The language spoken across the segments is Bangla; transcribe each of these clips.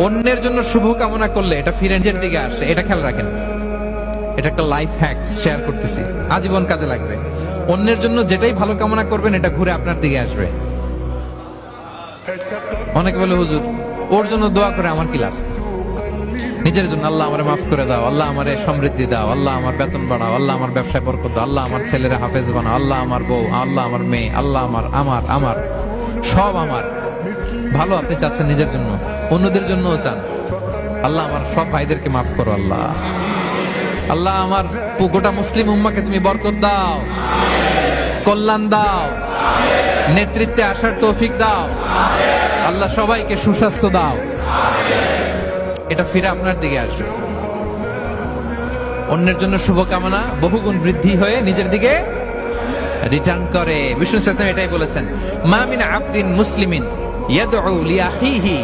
অন্যের জন্য শুভ কামনা করলে এটা ফিরে নিজের দিকে আসে, এটা খেয়াল রাখেন। এটা একটা লাইফ হ্যাকস শেয়ার করতেছি, আজীবন কাজে লাগবে। অন্যের জন্য যেটাই ভালো কামনা করবেন এটা ঘুরে আপনার দিকে আসবে। অনেকে বলে হুজুর ওর জন্য দোয়া করে আমার কি লাভ? নিজের জন্য আল্লাহ আমারে মাফ করে দাও, আল্লাহ আমারে সমৃদ্ধি দাও, আল্লাহ আমার বেতন বাড়াও, আল্লাহ আমার ব্যবসায় বরকত দাও, আল্লাহ আমার ছেলেরা হাফেজ বানাও, আল্লাহ আমার বউ, আল্লাহ আমার মেয়ে, আল্লাহ আমার আমার আমার সব আমার ভালো আপনি চাচ্ছেন নিজের জন্য, অন্যদের জন্যও চান। আল্লাহ আমার সব ভাইদেরকে মাফ করো, আল্লাহ আল্লাহ আমার গোটা মুসলিম উম্মাকে তুমি বরকত দাও, কল্যাণ দাও, নেতৃত্বে আসার তৌফিক দাও, আল্লাহ সবাইকে সুস্বাস্থ্য দাও। এটা ফিরে আপনার দিকে আসবে। অন্যের জন্য শুভকামনা বহুগুণ বৃদ্ধি হয়ে নিজের দিকে রিটার্ন করে। বিষ্ণু সাল্লাল্লাহু আলাইহি এটাই বলেছেন, মা মিন আবদিন মুসলিমিন ইয়াদউ লিআখিহি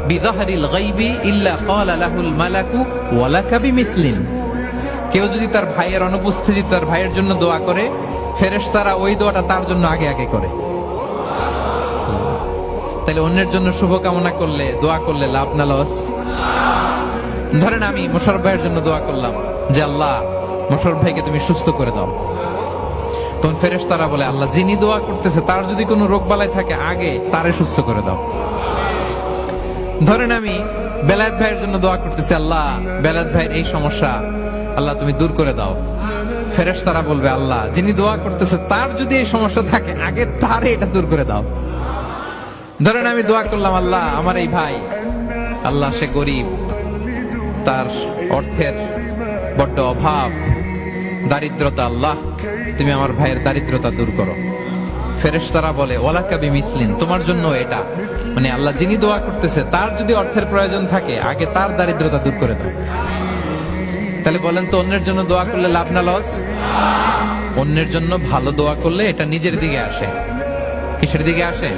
বিযাহরিল গায়বি ইল্লা ক্বালা লাহুল মালাকু ওয়া লাকা বিমিসলিন। কেউ যদি তার ভাইয়ের অনুপস্থিতি তার ভাইয়ের জন্য দোয়া করে, ফেরেশতারা ওই দোয়াটা তার জন্য আগে আগে করে। তাহলে অন্যের জন্য শুভকামনা করলে, দোয়া করলে লাভ না লস? ধরেন আমি মোশাররফ ভাইয়ের জন্য দোয়া করলাম যে আল্লাহ মোশাররফ ভাইকে তুমি সুস্থ করে দাও, তখন ফেরেশতারা বলে আল্লাহ যিনি দোয়া করতেছে তার যদি কোনো রোগ বালাই থাকে আগে তারে সুস্থ করে দাও। ধরেন আমি বেলায়েত ভাইয়ের জন্য দোয়া করতেছি, আল্লাহ বেলায়েত ভাইয়ের এই সমস্যা আল্লাহ তুমি দূর করে দাও, ফেরেশতারা বলবে আল্লাহ যিনি দোয়া করতেছে তার যদি এই সমস্যা থাকে আগে তারে এটা দূর করে দাও। ধরেন আমি দোয়া করলাম আল্লাহ আমার এই ভাই, আল্লাহ সে গরিব, তার অর্থের বড্ড অভাব, দারিদ্রতা, আল্লাহ তুমি আমার ভাইয়ের দারিদ্রতা দূর করো। ফেরেশতারা বলে ওয়ালাকা বিমিসলিন, তোমার জন্য এটা, মানে আল্লাহ যিনি দোয়া করতেছে তার যদি অর্থের প্রয়োজন থাকে আগে তার দারিদ্রতা দূর করে দাও। তাহলে বলেন তো অন্যের জন্য দোয়া করলে লাভ না লস? অন্যের জন্য ভালো দোয়া করলে এটা নিজের দিকে আসে। কিসের দিকে আসে?